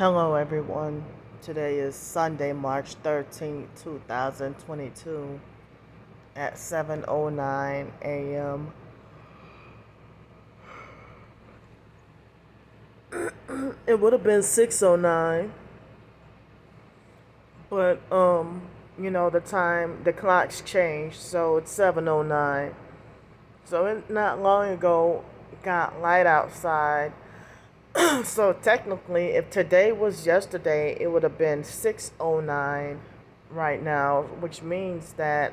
Hello, everyone. Today is Sunday, March 13th, 2022 at 7:09 a.m. It would have been 6:09, but the clocks changed, so it's 7:09. So it not long ago got light outside. So technically, if today was yesterday, it would have been 6:09 right now, which means that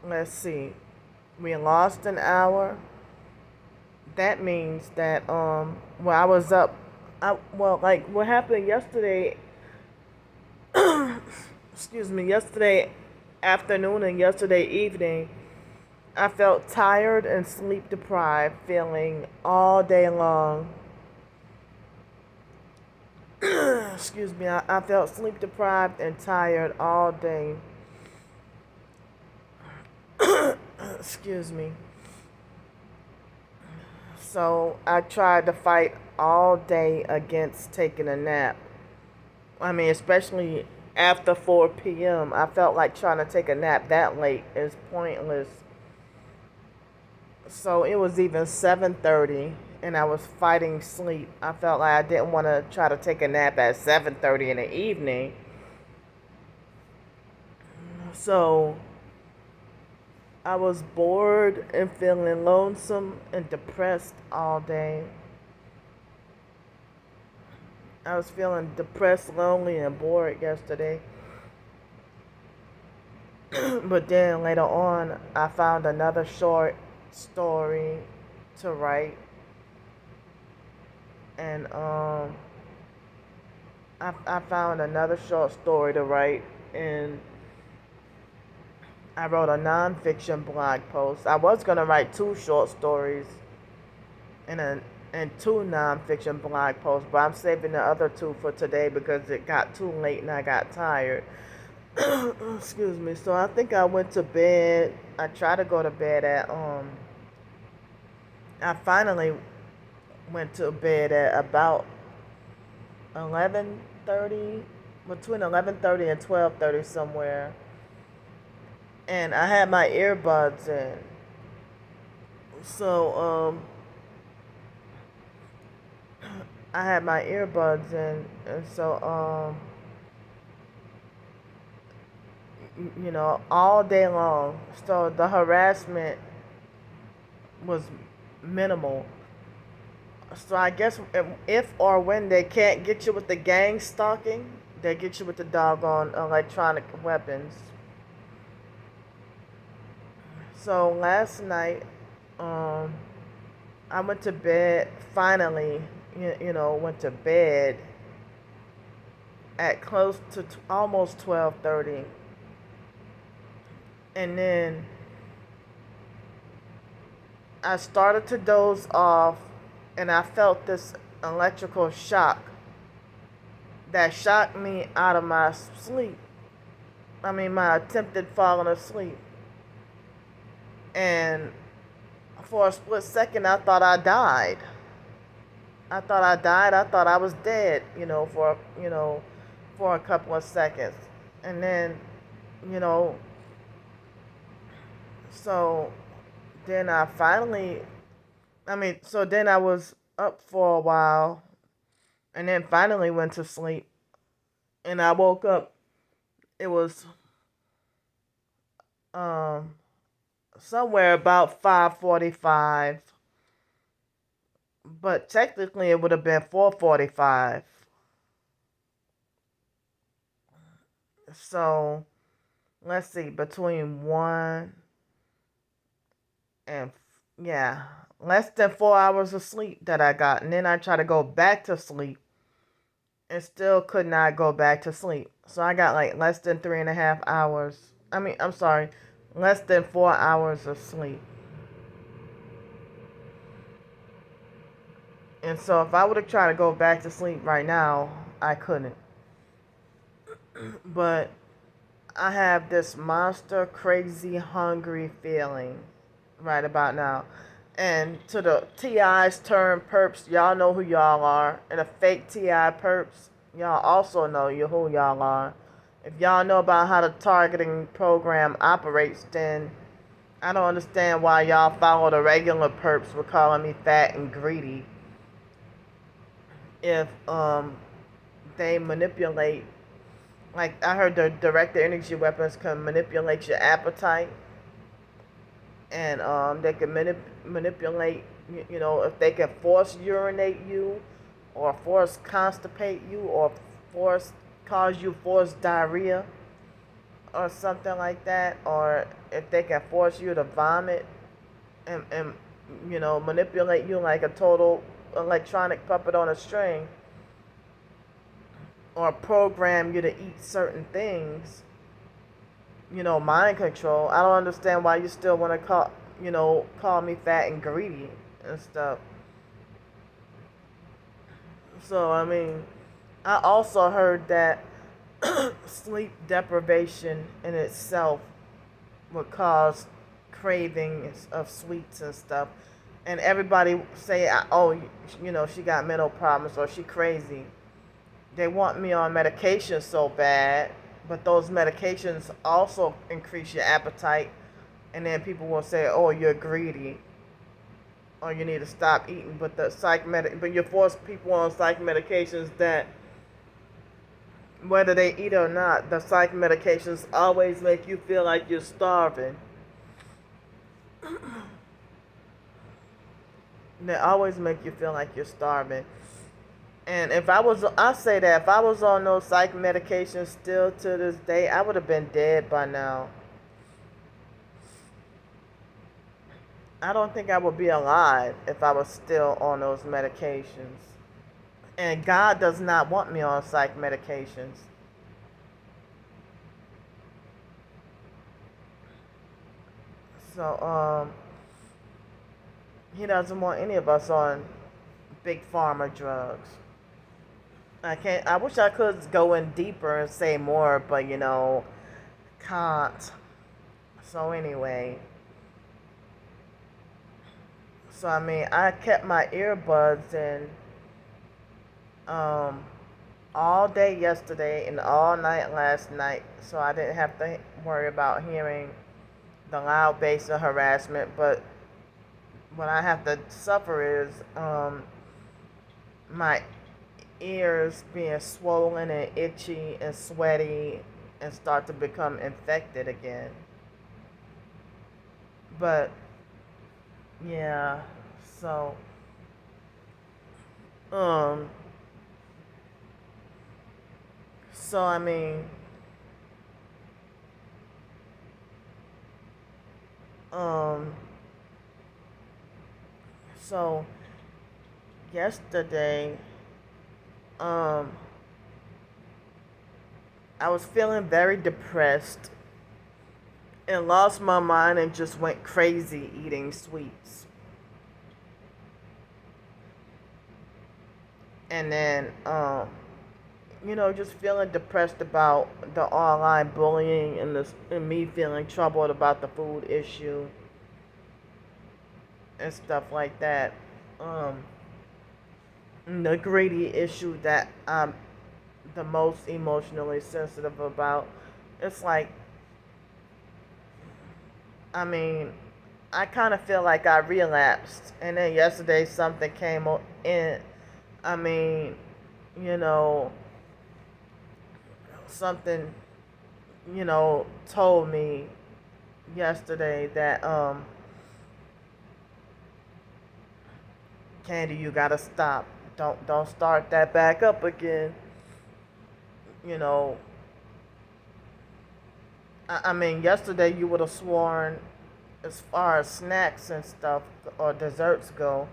let's see, we lost an hour. That means that I was up. Like what happened yesterday. Excuse me. Yesterday afternoon and yesterday evening, I felt tired and sleep deprived, feeling all day long. Excuse me. I felt sleep deprived and tired all day. Excuse me. So I tried to fight all day against taking a nap. I mean, especially after 4 p.m. I felt like trying to take a nap that late is pointless. So it was even 7:30 and I was fighting sleep. I felt like I didn't want to try to take a nap at 7:30 in the evening. So I was bored and feeling lonesome and depressed all day. I was feeling depressed, lonely, and bored yesterday. But then later on, I found another short story to write, and I found another short story to write, and I wrote a nonfiction blog post. I was gonna write two short stories and two nonfiction blog posts, but I'm saving the other two for today because it got too late and I got tired. Excuse me. So I think I went to bed. I tried to go to bed at I finally went to bed at about 11:30, between 11:30 and 12:30 somewhere. And I had my earbuds in. So I had my earbuds in, and so all day long. So the harassment was minimal. So I guess if or when they can't get you with the gang stalking, they get you with the doggone electronic weapons. So last night, um, I went to bed. Finally, went to bed at close to almost 12:30, and then I started to doze off, and I felt this electrical shock that shocked me out of my sleep. I mean, my attempted falling asleep. And for a split second, I thought I died. I thought I died. I thought I was dead, for a couple of seconds. And then, you know, so then so then I was up for a while and then finally went to sleep. And I woke up. It was um somewhere about 5:45, but technically it would have been 4:45. So let's see, between 1 and yeah, less than 4 hours of sleep that I got, and then I tried to go back to sleep and still could not go back to sleep. So I got like less than 3.5 hours. I'm sorry, less than 4 hours of sleep. And so if I would have tried to go back to sleep right now, I couldn't. But I have this monster crazy hungry feeling right about now. And to the TIs turn perps, y'all know who y'all are. And the fake TI perps, y'all also know who y'all are. If y'all know about how the targeting program operates, then I don't understand why y'all follow the regular perps for calling me fat and greedy. If they manipulate, like I heard the directed energy weapons can manipulate your appetite, and they can manipulate, if they can force urinate you, or force constipate you, or force cause you forced diarrhea or something like that, or if they can force you to vomit, and manipulate you like a total electronic puppet on a string, or program you to eat certain things, mind control. I don't understand why you still want to call me fat and greedy and stuff. So, I mean, I also heard that sleep deprivation in itself would cause cravings of sweets and stuff. And everybody say, oh, she got mental problems or she crazy. They want me on medication so bad, but those medications also increase your appetite. And then people will say, oh, you're greedy, or you need to stop eating. But but you force people on psych medications that, whether they eat or not, the psych medications always make you feel like you're starving. They always make you feel like you're starving. And I say that if I was on those psych medications still to this day, I would have been dead by now. I don't think I would be alive if I was still on those medications. And God does not want me on psych medications. So, He doesn't want any of us on big pharma drugs. I wish I could go in deeper and say more, but can't. So anyway. So I mean, I kept my earbuds in all day yesterday and all night last night, so I didn't have to worry about hearing the loud bass of harassment. But what I have to suffer is my ears being swollen and itchy and sweaty and start to become infected again. But yeah, so um I mean um so yesterday um I was feeling very depressed and lost my mind and just went crazy eating sweets. And then just feeling depressed about the online bullying and me feeling troubled about the food issue and stuff like that. The greedy issue that I'm the most emotionally sensitive about. It's like, I mean, I kind of feel like I relapsed, and then yesterday something came in. I mean, you know, something, told me yesterday that Candy, you gotta stop. Don't start that back up again. You know, I mean, yesterday you would have sworn, as far as snacks and stuff or desserts go,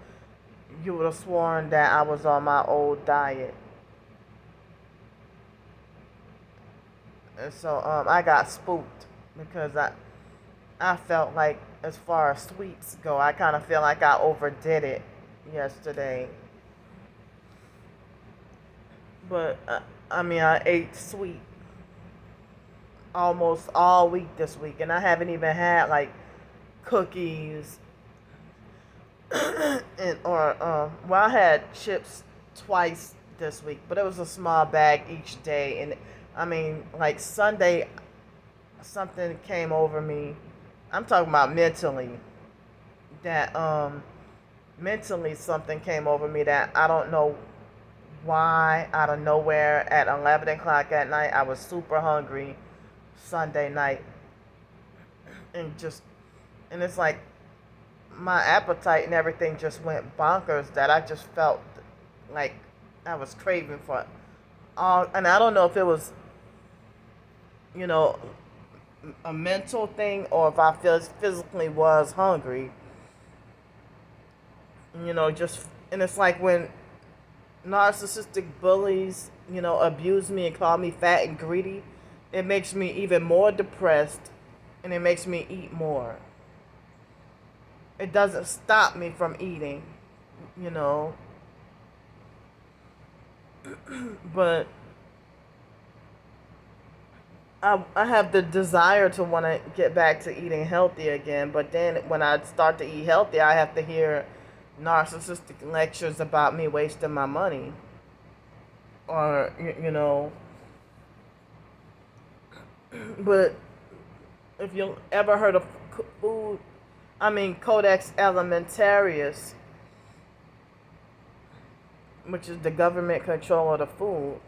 you would have sworn that I was on my old diet. And so I got spooked because I felt like, as far as sweets go, I kind of feel like I overdid it yesterday. But I mean, I ate sweet almost all week this week, and I haven't even had like cookies and or well, I had chips twice this week, but it was a small bag each day. And I mean, like Sunday, something came over me. I'm talking about mentally. That mentally something came over me that I don't know why, out of nowhere at 11 o'clock at night. I was super hungry Sunday night, and just and it's like my appetite and everything just went bonkers, that I just felt like I was craving for all. And I don't know if it was, you know, a mental thing, or if I physically was hungry. Just, and it's like when narcissistic bullies, abuse me and call me fat and greedy, it makes me even more depressed, and it makes me eat more. It doesn't stop me from eating, you know, but I have the desire to want to get back to eating healthy again. But then when I start to eat healthy, I have to hear narcissistic lectures about me wasting my money. Or, but if you ever heard of food, I mean, Codex Alimentarius, which is the government control of the food.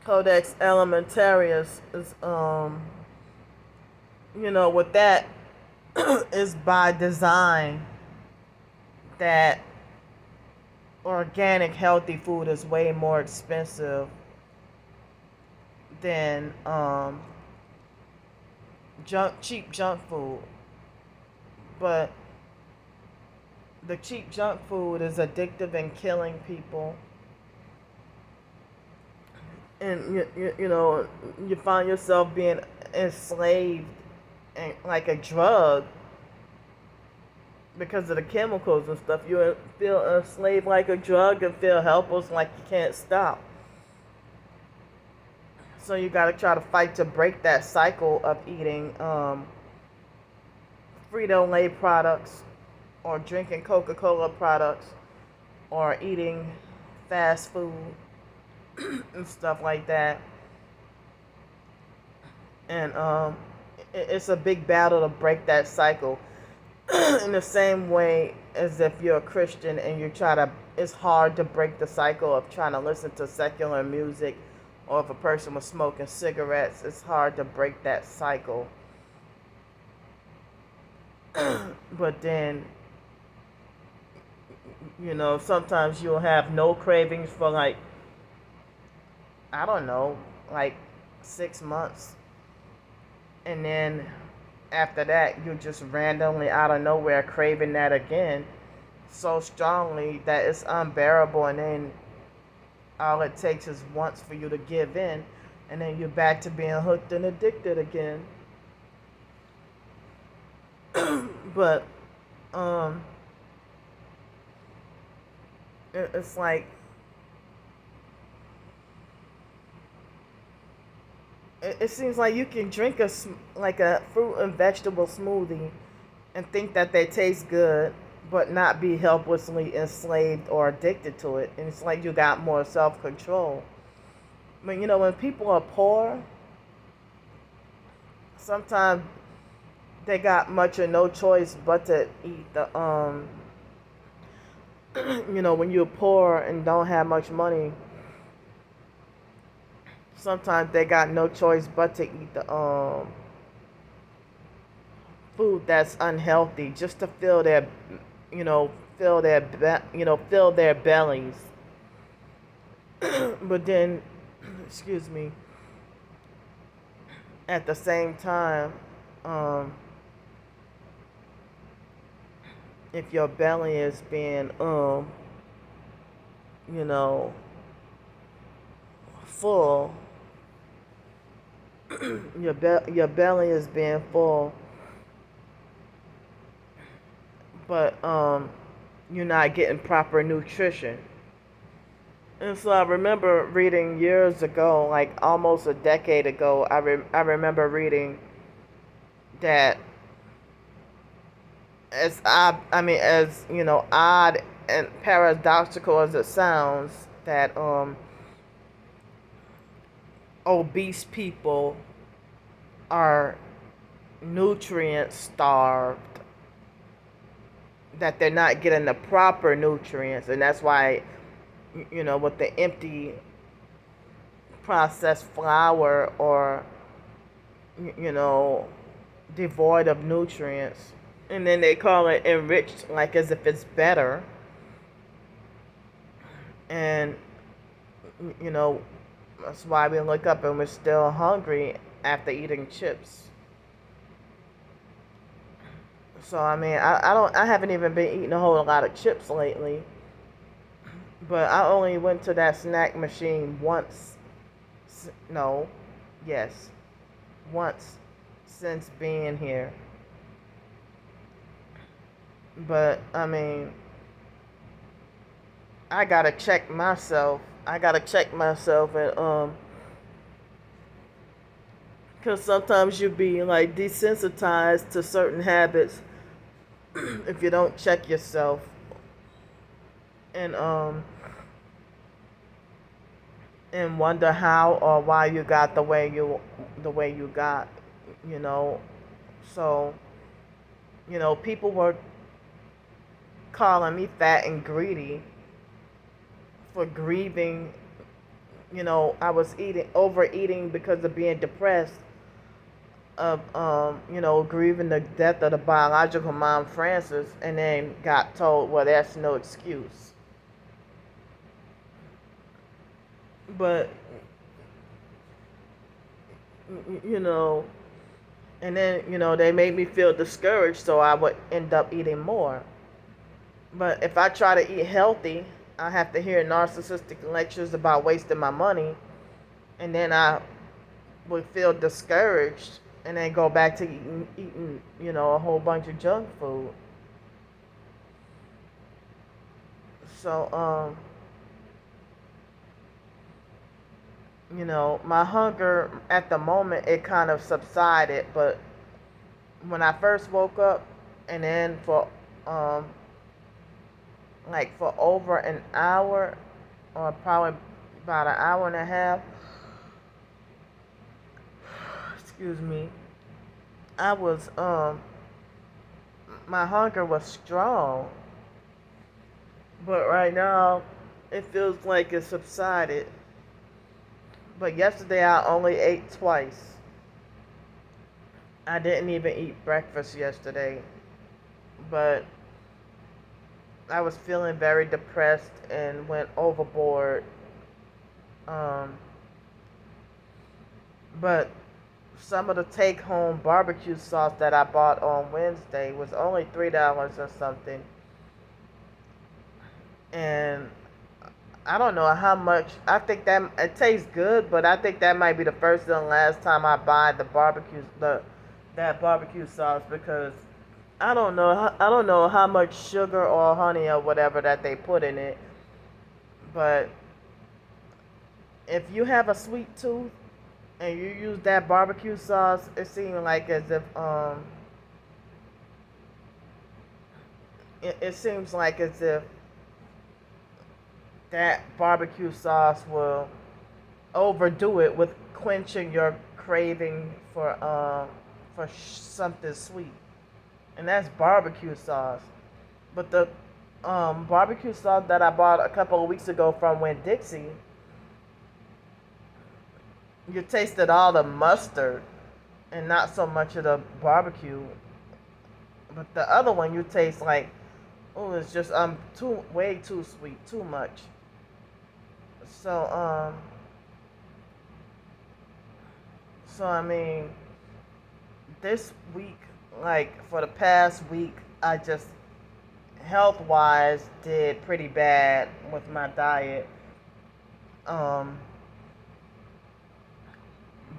Codex Alimentarius is, with that is by design, that organic healthy food is way more expensive than cheap junk food. But the cheap junk food is addictive and killing people. And you find yourself being enslaved and like a drug because of the chemicals and stuff. You feel enslaved like a drug and feel helpless, like you can't stop. So you got to try to fight to break that cycle of eating Frito-Lay products, or drinking Coca-Cola products, or eating fast food and stuff like that. And it's a big battle to break that cycle. In the same way as if you're a Christian and it's hard to break the cycle of trying to listen to secular music, or if a person was smoking cigarettes, it's hard to break that cycle. But then, sometimes you'll have no cravings for, like, I don't know, like 6 months. And then after that, you're just randomly out of nowhere craving that again so strongly that it's unbearable. And then all it takes is once for you to give in, and then you're back to being hooked and addicted again. But it's like, it seems like you can drink like a fruit and vegetable smoothie and think that they taste good, but not be helplessly enslaved or addicted to it. And it's like you got more self-control. But when people are poor, sometimes they got much or no choice but to eat the when you're poor and don't have much money, sometimes they got no choice but to eat the food that's unhealthy, just to fill their fill their bellies. But then, excuse me, at the same time, if your belly is being full, your belly is being full, but you're not getting proper nutrition. And so I remember reading years ago, like almost a decade ago, I remember reading that as odd and paradoxical as it sounds, that obese people are nutrient starved, that they're not getting the proper nutrients, and that's why, with the empty processed flour, or you know devoid of nutrients, and then they call it enriched, like as if it's better. And you know that's why we look up and we're still hungry after eating chips. So I haven't even been eating a whole lot of chips lately, but I only went to that snack machine once. No, yes, once since being here. But I gotta check myself. I gotta check myself, and because sometimes you be like desensitized to certain habits if you don't check yourself, and wonder how or why you got the way you got, you know. So, people were calling me fat and greedy for grieving. I was overeating because of being depressed, of grieving the death of the biological mom Frances, and then got told, well, that's no excuse. But you know and then they made me feel discouraged, so I would end up eating more. But if I try to eat healthy, I have to hear narcissistic lectures about wasting my money, and then I would feel discouraged, and then go back to eating a whole bunch of junk food. So my hunger at the moment, it kind of subsided, but when I first woke up, and then um for over an hour, or probably about an hour and a half, excuse me, I was my hunger was strong, but right now it feels like it subsided. But yesterday I only ate twice. I didn't even eat breakfast yesterday, but I was feeling very depressed and went overboard. Um, but some of the take-home barbecue sauce that I bought on Wednesday was only $3 or something, and I don't know how much. I think that it tastes good, but I think that might be the first and last time I buy that barbecue sauce, because I don't know how much sugar or honey or whatever that they put in it. But if you have a sweet tooth and you use that barbecue sauce, it seems like as if it seems like as if that barbecue sauce will overdo it with quenching your craving for something sweet, and that's barbecue sauce. But the barbecue sauce that I bought a couple of weeks ago from Winn-Dixie, you tasted all the mustard and not so much of the barbecue. But the other one, you taste like, oh, it's just too way too sweet, too much. So this week, like for the past week, I just health wise did pretty bad with my diet. Um,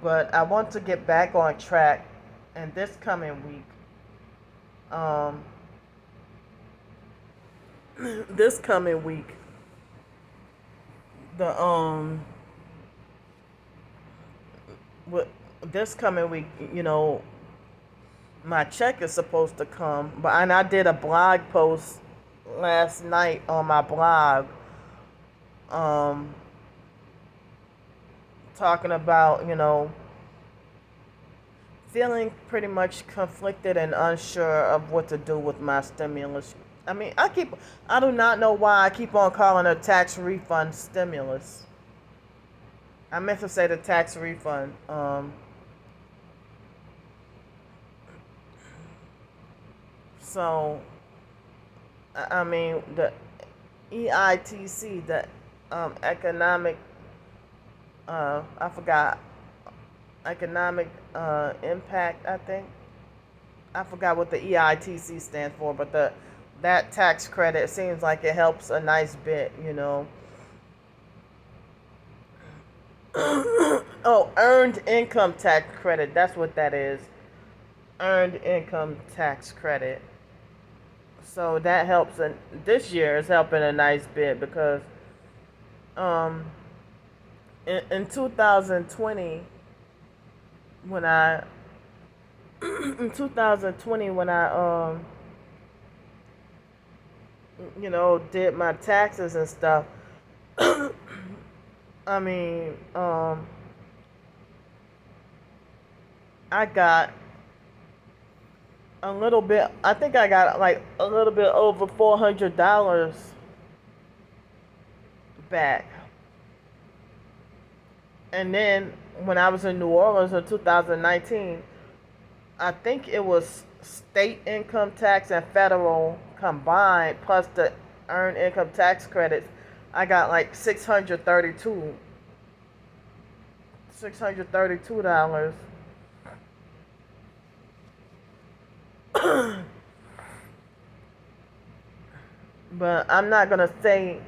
but I want to get back on track, and this coming week, um, this coming week, the what this coming week, my check is supposed to come. But and I did a blog post last night on my blog, um, talking about, feeling pretty much conflicted and unsure of what to do with my stimulus. I mean, I do not know why I keep on calling it tax refund stimulus. I meant to say the tax refund. So, I mean, the EITC, the economic, I forgot, economic impact, I think. I forgot what the EITC stands for, but that tax credit seems like it helps a nice bit. Oh, earned income tax credit. That's what that is. Earned income tax credit. So that helps, and this year is helping a nice bit because um, in 2020 when I in 2020 when I did my taxes and stuff. I mean, I got a little bit. I think I got like a little bit over $400 back. And then when I was in New Orleans in 2019, I think it was state income tax and federal combined plus the earned income tax credits. I got like $632. But I'm not gonna say,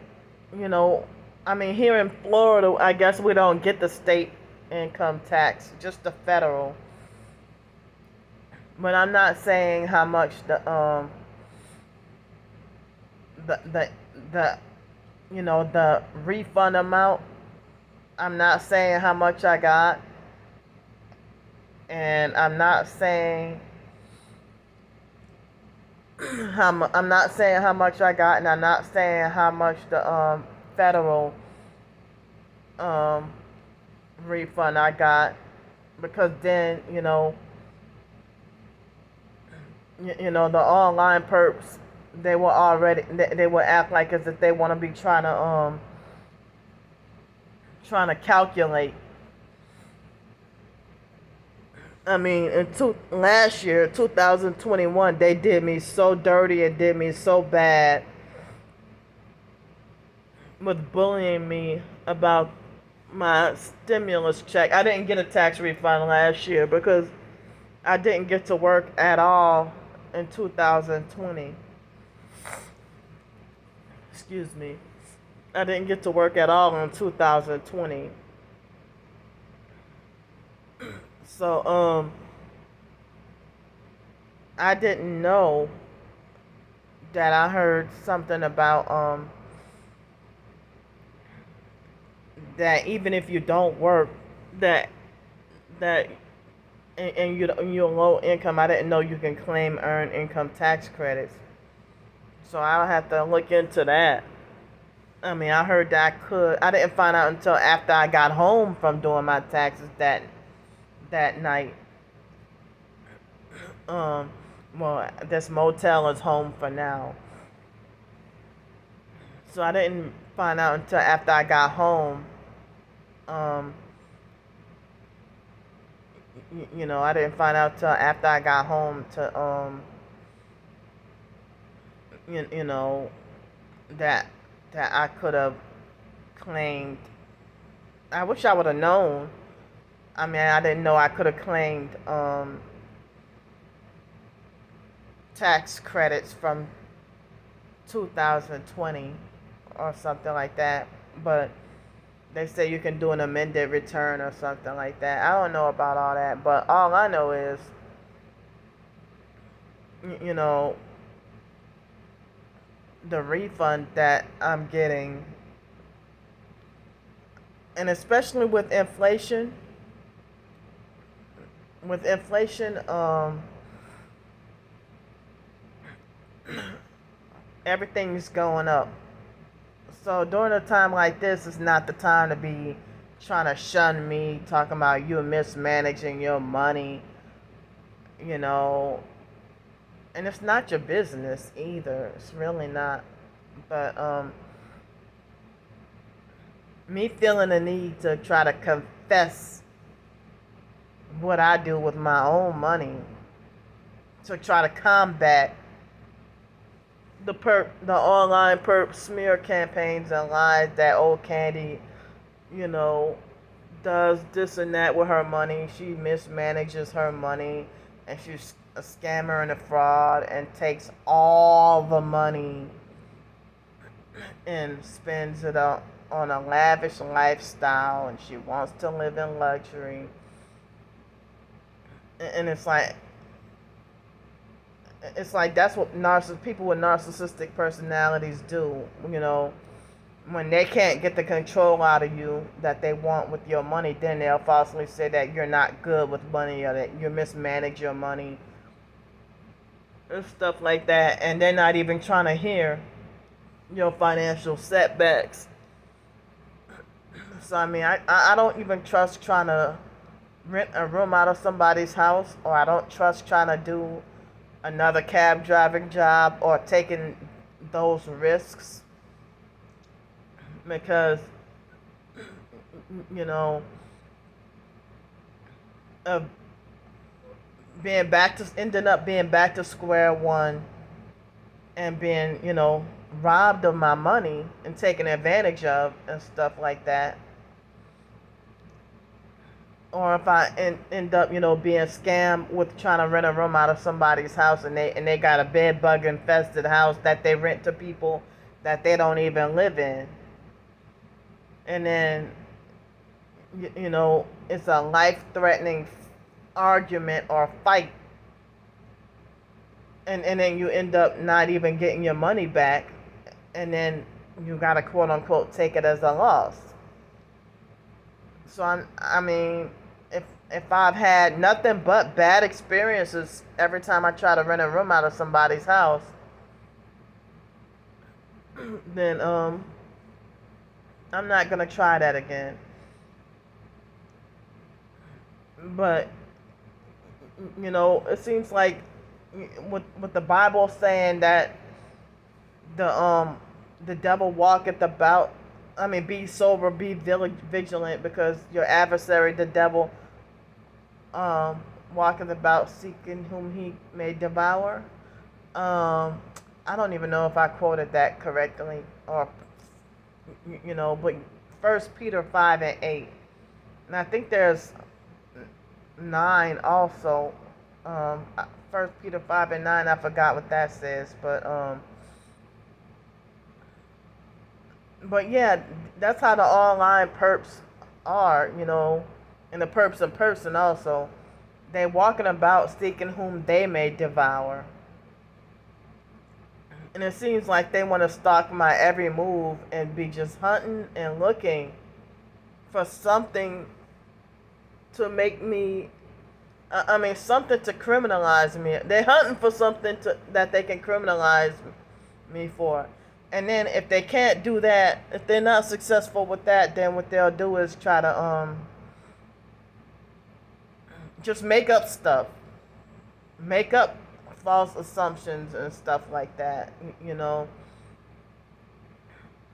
you know, I mean, here in Florida, I guess we don't get the state income tax, just the federal. But I'm not saying how much the the the the refund amount. I'm not saying how much I got, and I'm not saying I'm not saying how much I got, and I'm not saying how much the federal um refund I got, because then the online perps, they will act like as if they want to be trying to calculate. I mean, last year, 2021, they did me so dirty and did me so bad with bullying me about my stimulus check. I didn't get a tax refund last year because I didn't get to work at all in 2020. Excuse me. I didn't get to work at all in 2020. So, I didn't know that I heard something about that even if you don't work, that that and you're low income, I didn't know you can claim earned income tax credits. So I'll have to look into that. I mean, I heard that I could. I didn't find out until after I got home from doing my taxes that night. Um, well, this motel is home for now. So I didn't find out until after I got home. Um, I didn't find out till after I got home to you know, that I could have claimed. I wish I would have known. I mean, I didn't know I could have claimed tax credits from 2020 or something like that. But they say you can do an amended return or something like that. I don't know about all that, but all I know is, you know, the refund that I'm getting, and especially with inflation, Everything's going up. So during a time like this, it's not the time to be trying to shun me, talking about you mismanaging your money, you know. And it's not your business either. It's really not. But me feeling the need to try to confess what I do with my own money to try to combat the online perp smear campaigns and lies that old Candy, you know, does this and that with her money. She mismanages her money, and she's a scammer and a fraud, and takes all the money and spends it on a lavish lifestyle, and she wants to live in luxury. And it's like that's what people with narcissistic personalities do. You know, when they can't get the control out of you that they want with your money, then they'll falsely say that you're not good with money or that you mismanage your money and stuff like that. And they're not even trying to hear your financial setbacks. So I mean, I don't even trust trying to rent a room out of somebody's house, or I don't trust trying to do another cab driving job or taking those risks, because you know of ending up being back to square one and being robbed of my money and taken advantage of and stuff like that. Or if I end up, being scammed with trying to rent a room out of somebody's house, and they got a bed bug infested house that they rent to people that they don't even live in. And then, it's a life-threatening argument or fight. And then you end up not even getting your money back. And then you got to quote-unquote take it as a loss. So, I mean, if I've had nothing but bad experiences every time I try to rent a room out of somebody's house, then I'm not gonna try that again. But it seems like with the Bible saying that the devil walketh about. I mean, be sober, be vigilant, because your adversary, the devil, walketh about seeking whom he may devour. I don't even know if I quoted that correctly, or but 1 Peter 5 and 8, and I think there's 9 also. 1 Peter 5 and 9, I forgot what that says, But yeah, that's how the online perps are, and the perps in person also. They walking about seeking whom they may devour. And it seems like they want to stalk my every move and be just hunting and looking for something to make me, something to criminalize me. They're hunting for something that they can criminalize me for. And then if they can't do that, if they're not successful with that, then what they'll do is try to just make up stuff. Make up false assumptions and stuff like that,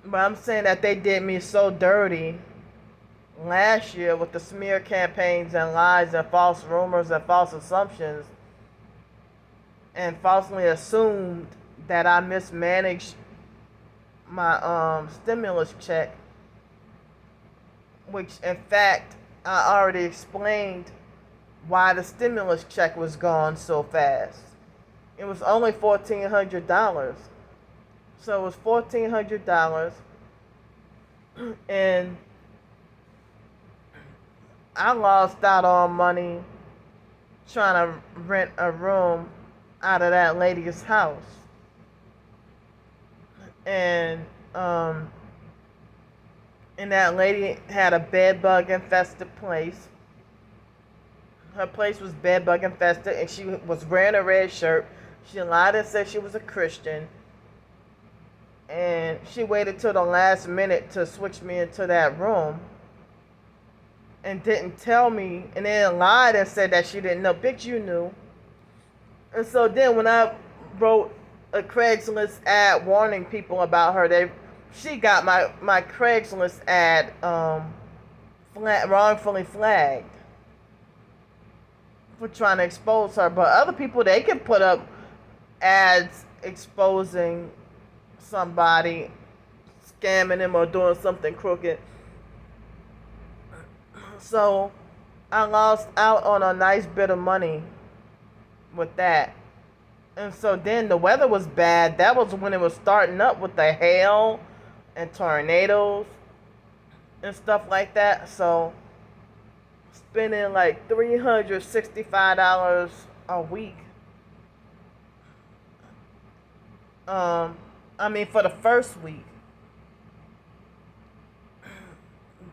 But I'm saying that they did me so dirty last year with the smear campaigns and lies and false rumors and false assumptions, and falsely assumed that I mismanaged my stimulus check, which in fact I already explained why the stimulus check was gone so fast. It was only $1,400. So it was $1,400, and I lost out on money trying to rent a room out of that lady's house. And that lady had a bed bug infested place. Her place was bed bug infested, and she was wearing a red shirt. She lied and said she was a Christian. And she waited till the last minute to switch me into that room and didn't tell me, and then lied and said that she didn't know. Bitch, you knew. And so then when I wrote a Craigslist ad warning people about her, she got my Craigslist ad wrongfully flagged for trying to expose her. But other people, they can put up ads exposing somebody, scamming them or doing something crooked. So I lost out on a nice bit of money with that. And so then the weather was bad. That was when it was starting up with the hail and tornadoes and stuff like that. So spending like $365 a week. For the first week.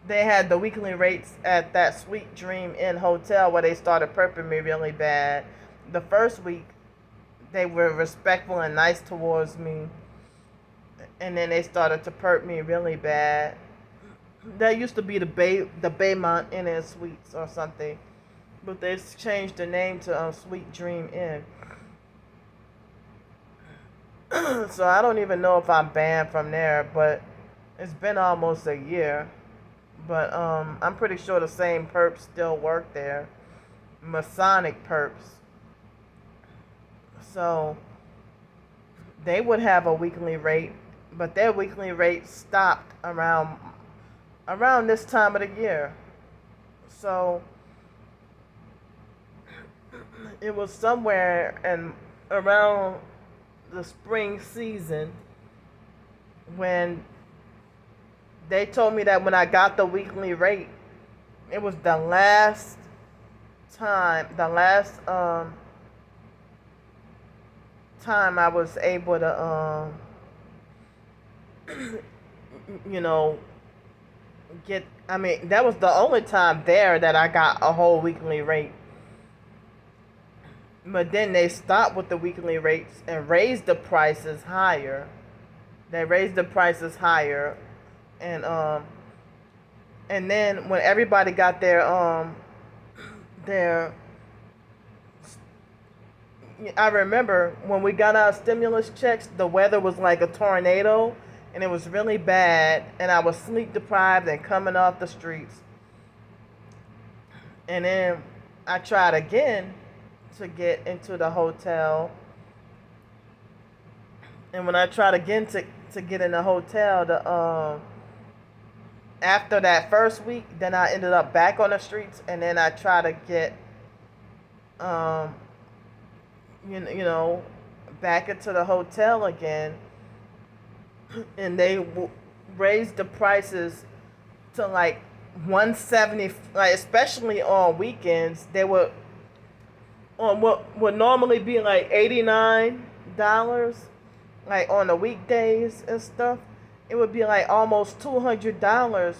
They had the weekly rates at that Sweet Dream Inn hotel where they started perping me really bad. The first week, they were respectful and nice towards me. And then they started to perp me really bad. That used to be the Baymont Inn and Suites or something. But they changed the name to Sweet Dream Inn. So I don't even know if I'm banned from there, but it's been almost a year. But I'm pretty sure the same perps still work there. Masonic perps. So they would have a weekly rate, but their weekly rate stopped around this time of the year. So it was somewhere around the spring season when they told me that when I got the weekly rate, it was the last time I was able to that was the only time there that I got a whole weekly rate. But then they stopped with the weekly rates and raised the prices higher. They raised the prices higher. And then when everybody got their I remember when we got our stimulus checks, the weather was like a tornado and it was really bad, and I was sleep deprived and coming off the streets. And then I tried again to get into the hotel. And when I tried again to get in the hotel, after that first week, then I ended up back on the streets, and then I tried to get, back into the hotel again, and they raised the prices to like $170, like especially on weekends. They were on what would normally be like $89, like on the weekdays and stuff. It would be like almost $200.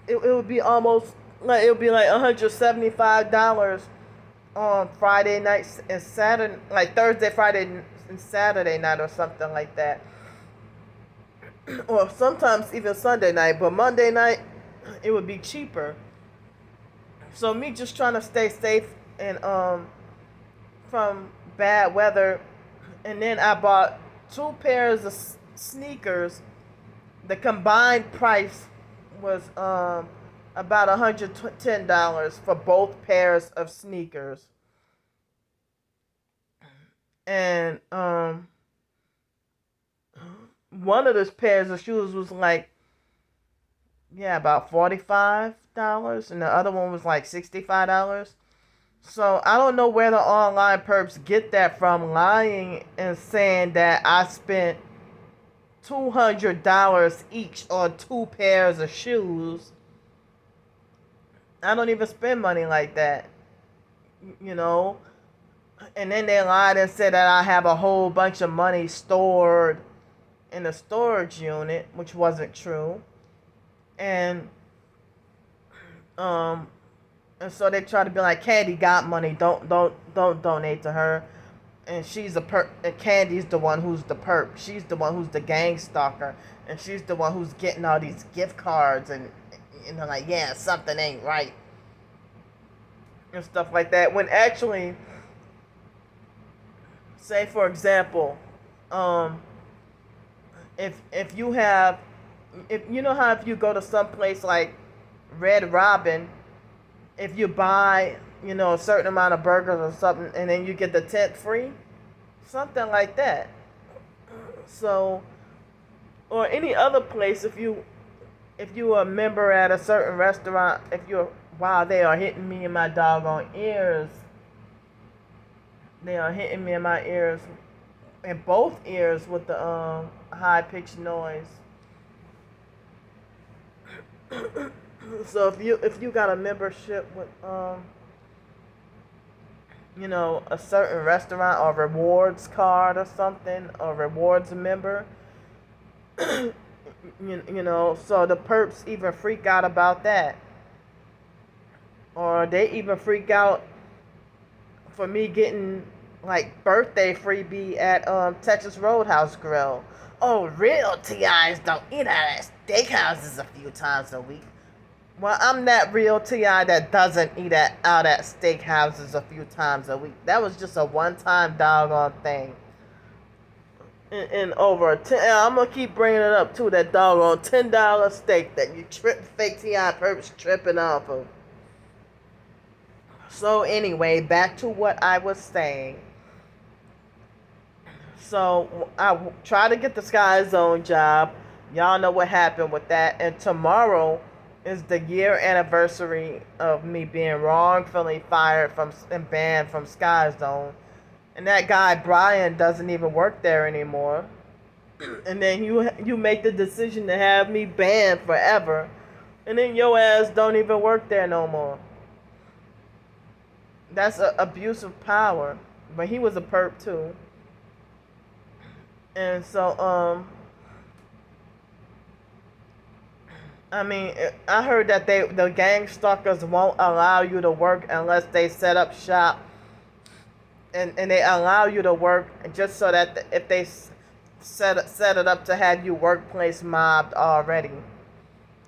It would be almost like $175 on Friday nights and Saturday, like Thursday, Friday, and Saturday night or something like that, or sometimes even Sunday night. But Monday night, it would be cheaper. So me just trying to stay safe and from bad weather, and then I bought 2 pairs of sneakers. The combined price was about $110 for both pairs of sneakers. And one of those pairs of shoes was like, about $45, and the other one was like $65. So I don't know where the online perps get that from, lying and saying that I spent $200 each on 2 pairs of shoes. I don't even spend money like that, And then they lied and said that I have a whole bunch of money stored in the storage unit, which wasn't true. And And so they try to be like, Candy got money, don't donate to her. And she's a perp, and Candy's the one who's the perp. She's the one who's the gang stalker, and she's the one who's getting all these gift cards, and they're like, yeah, something ain't right, and stuff like that. When actually, say for example, um, if you have, if you know how if you go to some place like Red Robin, if you buy, a certain amount of burgers or something, and then you get the 10th free, something like that. So, or any other place, if you are a member at a certain restaurant, if you're, wow, they are hitting me in my doggone ears. They are hitting me in my ears, in both ears with the high pitched noise. So if you got a membership with a certain restaurant or rewards card or something, or rewards member, so the perps even freak out about that, or they even freak out for me getting like birthday freebie at Texas Roadhouse Grill. Oh, real TIs don't eat at steakhouses a few times a week. Well, I'm that real TI that doesn't eat out at steakhouses a few times a week. That was just a one-time doggone thing. And over I'm gonna keep bringing it up too. That doggone $10 steak that you fake TI perps tripping off of. So anyway, back to what I was saying. So I try to get the Sky Zone job. Y'all know what happened with that. And tomorrow is the year anniversary of me being wrongfully fired from and banned from Sky Zone. And that guy Brian doesn't even work there anymore. And then you make the decision to have me banned forever, and then your ass don't even work there no more. That's a abuse of power. But he was a perp too. And so I mean, I heard that the gang stalkers won't allow you to work unless they set up shop, and they allow you to work just so that if they set it up to have you workplace mobbed already,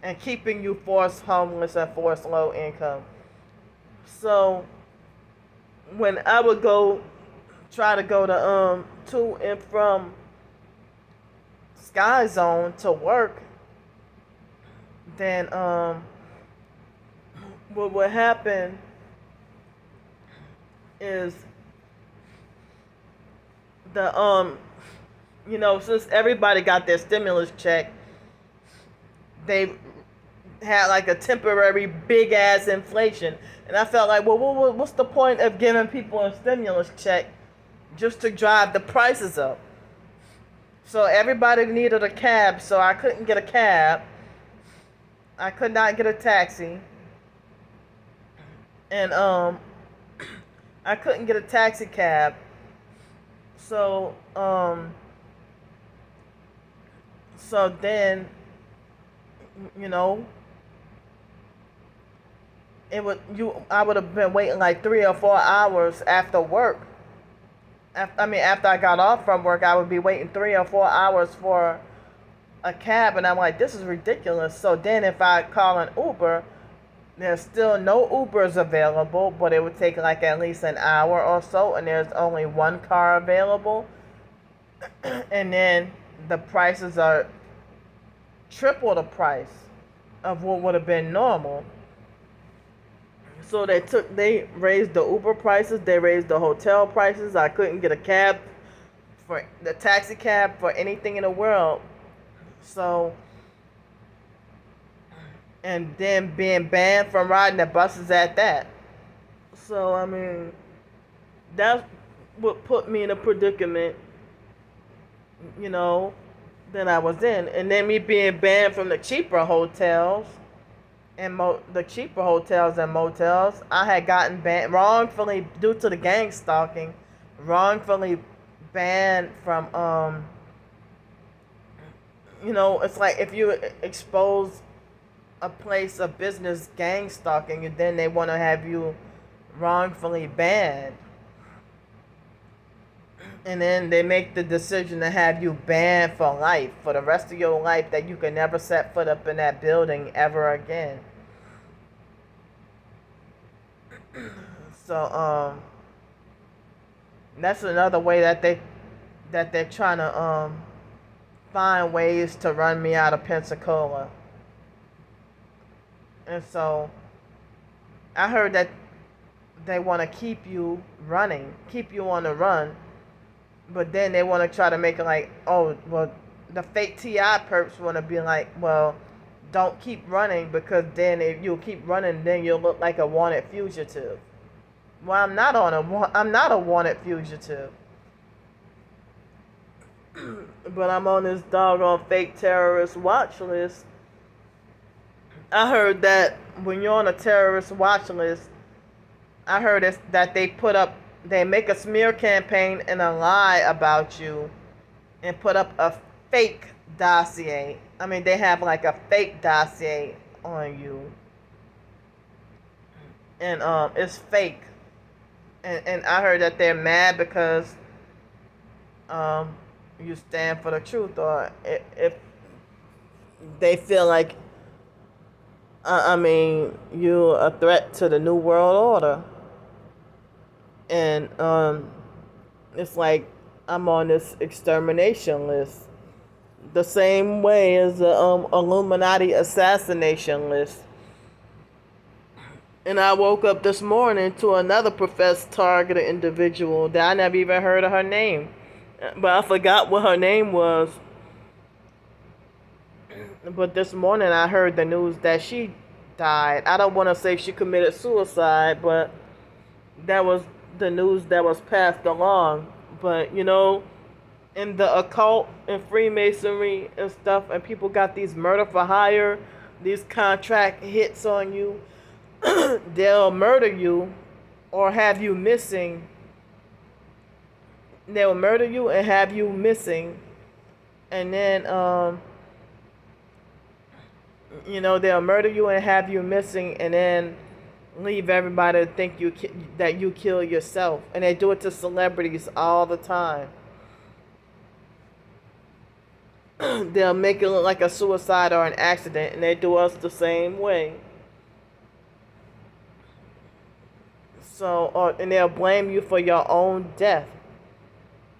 and keeping you forced homeless and forced low income. So when I would try to go to and from Sky Zone to work, then what would happen is since everybody got their stimulus check, they had like a temporary big ass inflation, and I felt like, well, what's the point of giving people a stimulus check just to drive the prices up? So everybody needed a cab, so I couldn't get a cab. I could not get a taxi. And I couldn't get a taxi cab. So then I would have been waiting like 3 or 4 hours after work. After I got off from work, I would be waiting 3 or 4 hours for a cab, and I'm like, this is ridiculous. So then if I call an Uber, there's still no Ubers available, but it would take like at least an hour or so, and there's only one car available. And then the prices are triple the price of what would have been normal. So they raised the Uber prices, they raised the hotel prices. I couldn't get a cab, for the taxi cab, for anything in the world. So, and then being banned from riding the buses at that. So I mean, that's what put me in a predicament, that I was in. And then me being banned from the cheaper hotels and the cheaper hotels and motels. I had gotten banned wrongfully due to the gang stalking, wrongfully banned from it's like if you expose a place of business gang stalking, and then they want to have you wrongfully banned. And then they make the decision to have you banned for life, for the rest of your life, that you can never set foot up in that building ever again. So that's another way that they're trying to find ways to run me out of Pensacola. And so I heard that they want to keep you running, keep you on the run, but then they want to try to make it like, oh, well, the fake TI perps want to be like, well, don't keep running, because then if you keep running, then you'll look like a wanted fugitive. Well, I'm not a wanted fugitive. But I'm on this doggone fake terrorist watch list. I heard that when you're on a terrorist watch list, I heard that they make a smear campaign and a lie about you and put up a fake dossier. I mean, they have like a fake dossier on you. And it's fake. And I heard that they're mad because you stand for the truth, or if they feel like, I mean, you're a threat to the New World Order. And it's like I'm on this extermination list, the same way as the Illuminati assassination list. And I woke up this morning to another professed targeted individual that I never even heard of her name. But I forgot what her name was. But this morning I heard the news that she died. I don't want to say she committed suicide, but that was the news that was passed along. But, you know, in the occult and Freemasonry and stuff, and people got these murder for hire, these contract hits on you. They'll murder you or have you missing. They'll murder you and have you missing. And then, you know, they'll murder you and have you missing, and then leave everybody to think that you kill yourself. And they do it to celebrities all the time. They'll make it look like a suicide or an accident, and they do us the same way. So, and they'll blame you for your own death.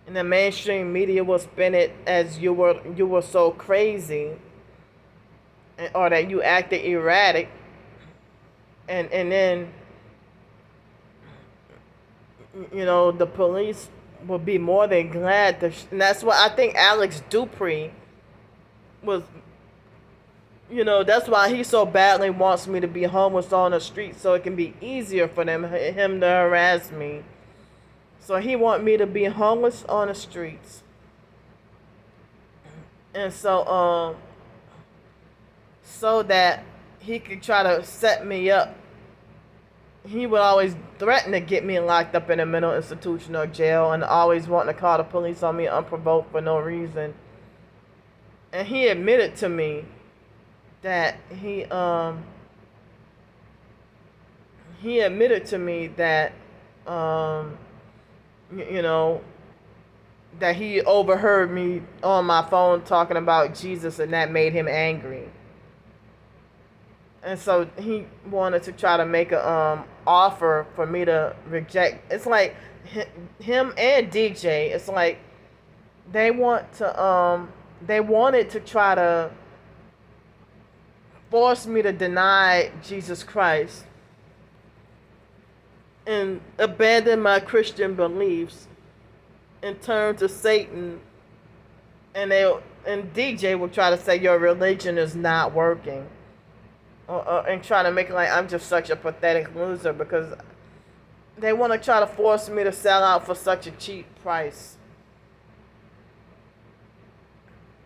And the mainstream media will spin it as you were so crazy, or that you acted erratic, and then, you know, the police will be more than glad to. And that's why I think Alex Dupree was. You know, that's why he so badly wants me to be homeless on the street, so it can be easier for him to harass me. So he want me to be homeless on the streets. And so that he could try to set me up. He would always threaten to get me locked up in a mental institution or jail, and always wanting to call the police on me unprovoked for no reason. And he admitted to me that he admitted to me that you know, that he overheard me on my phone talking about Jesus, and that made him angry. And so he wanted to try to make a offer for me to reject. It's like him and DJ, it's like they wanted to try to force me to deny Jesus Christ and abandon my Christian beliefs and turn to Satan. And DJ will try to say your religion is not working, and try to make it like I'm just such a pathetic loser, because they want to try to force me to sell out for such a cheap price.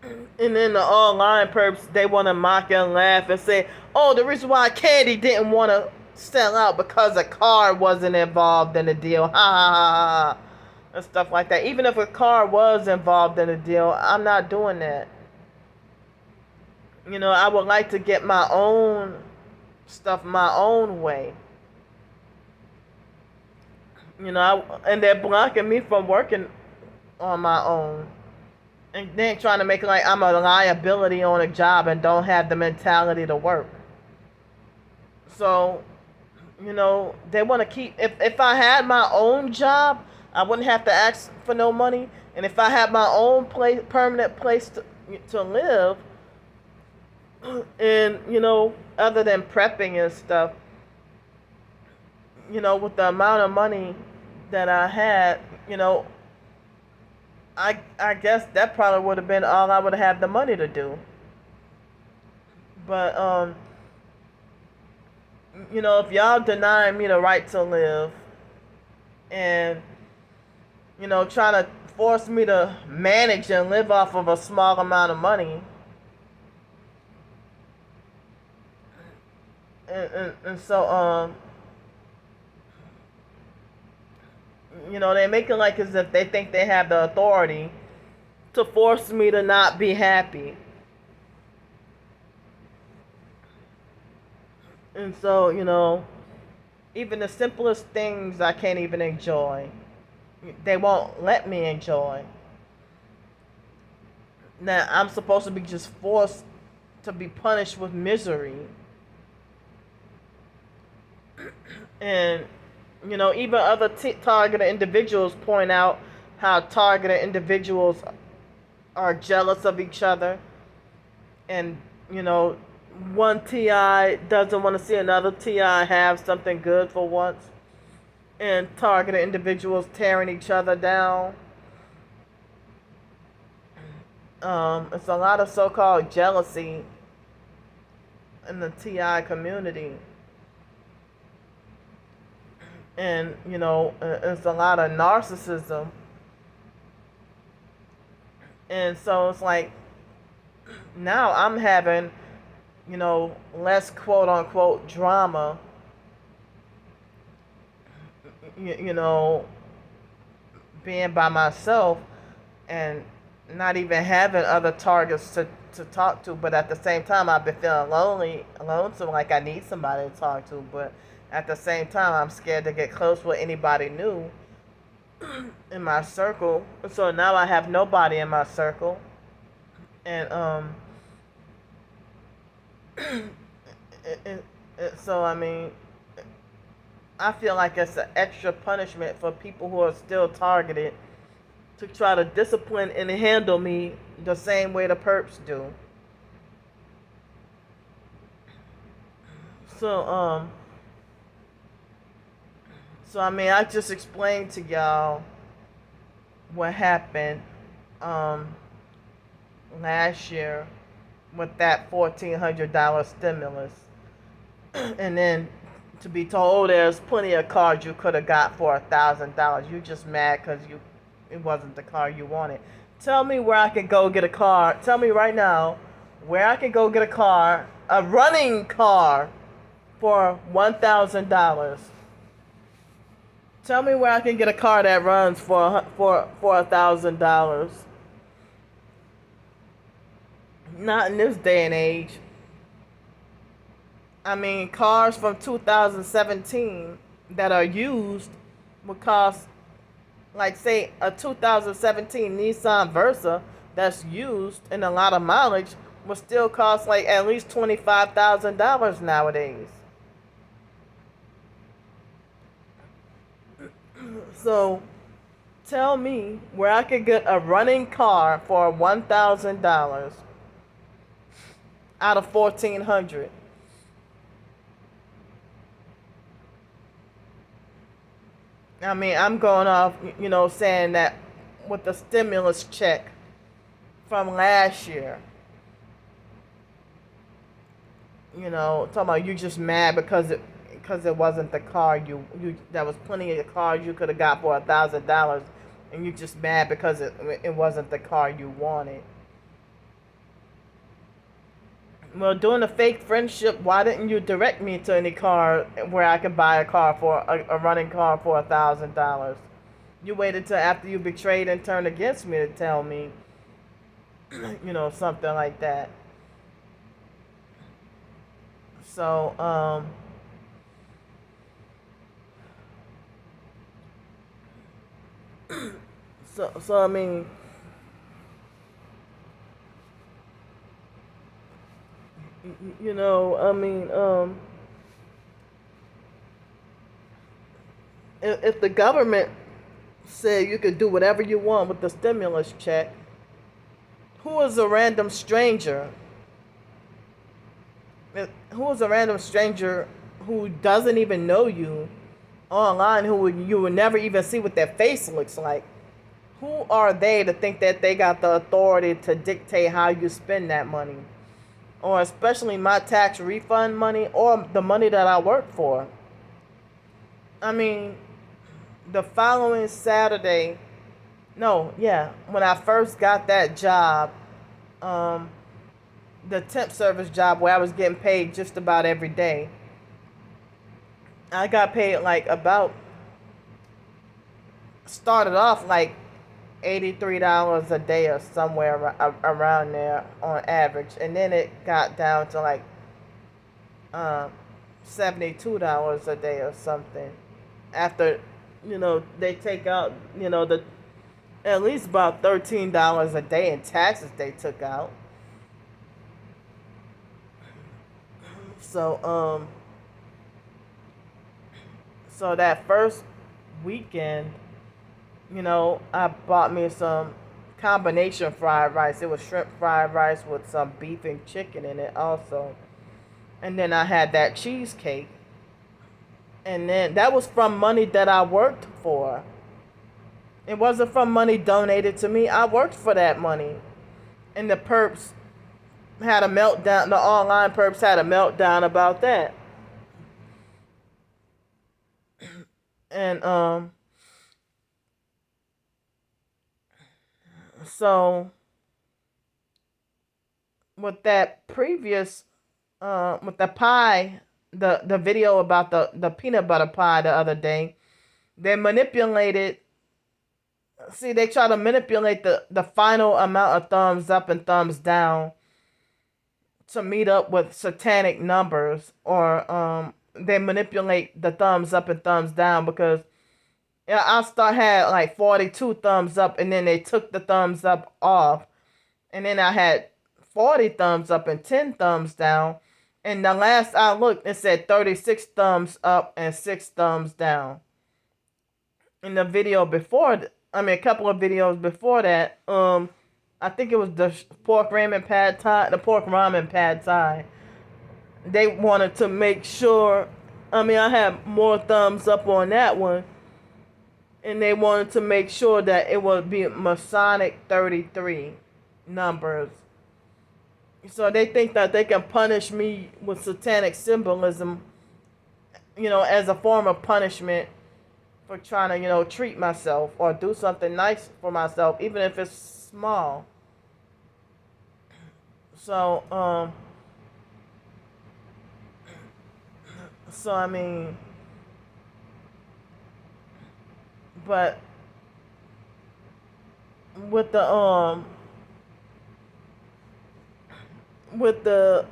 And then the online perps, they want to mock and laugh and say, oh, the reason why Candy didn't want to sell out because a car wasn't involved in the deal. Ha ha ha ha. And stuff like that. Even if a car was involved in the deal, I'm not doing that. I would like to get my own stuff my own way. And they're blocking me from working on my own. And then trying to make it like I'm a liability on a job and don't have the mentality to work. So, they want to keep. If I had my own job, I wouldn't have to ask for no money. And if I had my own permanent place to live, and other than prepping and stuff, with the amount of money that I had, I guess that probably would have been all I would have had the money to do. But if y'all deny me the right to live, and trying to force me to manage and live off of a small amount of money, and so they make it like as if they think they have the authority to force me to not be happy. And so, even the simplest things I can't even enjoy. They won't let me enjoy. Now, I'm supposed to be just forced to be punished with misery. And, even other targeted individuals point out how targeted individuals are jealous of each other. And, one TI doesn't want to see another TI have something good for once. And targeted individuals tearing each other down. It's a lot of so-called jealousy in the TI community. And, it's a lot of narcissism. And so it's like, now I'm having, less quote unquote drama, being by myself and not even having other targets to talk to. But at the same time, I've been feeling lonesome, like I need somebody to talk to. But at the same time, I'm scared to get close with anybody new in my circle. So now I have nobody in my circle. And so I mean, I feel like it's an extra punishment for people who are still targeted to try to discipline and handle me the same way the perps do. So I mean, I just explained to y'all what happened last year with that $1,400 stimulus. And then to be told there's plenty of cars you could have got for $1,000. You just mad because it wasn't the car you wanted. Tell me where I can go get a car. Tell me right now where I can go get a car, a running car, for $1,000. Tell me where I can get a car that runs for $1,000. Not in this day and age. I mean, cars from 2017 that are used would cost, like, say, a 2017 Nissan Versa that's used and a lot of mileage would still cost like at least $25,000 nowadays. So, tell me where I could get a running car for $1,000 out of 1,400. I mean, I'm going off, saying that with the stimulus check from last year, talking about you just mad because it wasn't the car you there was plenty of cars you could have got for $1,000, and you just mad because it wasn't the car you wanted. Well, during the fake friendship, why didn't you direct me to any car where I could buy a car for a running car for $1,000? You waited till after you betrayed and turned against me to tell me, something like that. So, so I mean, I mean, if the government said you could do whatever you want with the stimulus check, who is a random stranger? Who is a random stranger who doesn't even know you online, you would never even see what their face looks like? Who are they to think that they got the authority to dictate how you spend that money? Or especially my tax refund money or the money that I work for. I mean, the following Saturday, no, yeah, when I first got that job, um, the temp service job where I was getting paid just about every day, I got paid like about, started off like $83 a day or somewhere around there on average, and then it got down to like um, $72 a day or something. After they take out the at least about $13 a day in taxes they took out. So so that first weekend, I bought me some combination fried rice. It was shrimp fried rice with some beef and chicken in it also. And then I had that cheesecake. And then that was from money that I worked for. It wasn't from money donated to me. I worked for that money. And the perps had a meltdown. The online perps had a meltdown about that. And so with that previous with the pie, the video about the peanut butter pie the other day, they manipulated. See, they try to manipulate the final amount of thumbs up and thumbs down to meet up with satanic numbers, or they manipulate the thumbs up and thumbs down because had like 42 thumbs up, and then they took the thumbs up off, and then I had 40 thumbs up and 10 thumbs down. And the last I looked, it said 36 thumbs up and 6 thumbs down. In the video before, a couple of videos before that, I think it was the pork ramen pad thai, the pork ramen pad thai. They wanted to make sure. I had more thumbs up on that one, and they wanted to make sure that it would be Masonic 33 numbers. So they think that they can punish me with satanic symbolism, as a form of punishment for trying to, treat myself or do something nice for myself, even if it's small. So, I mean, but with the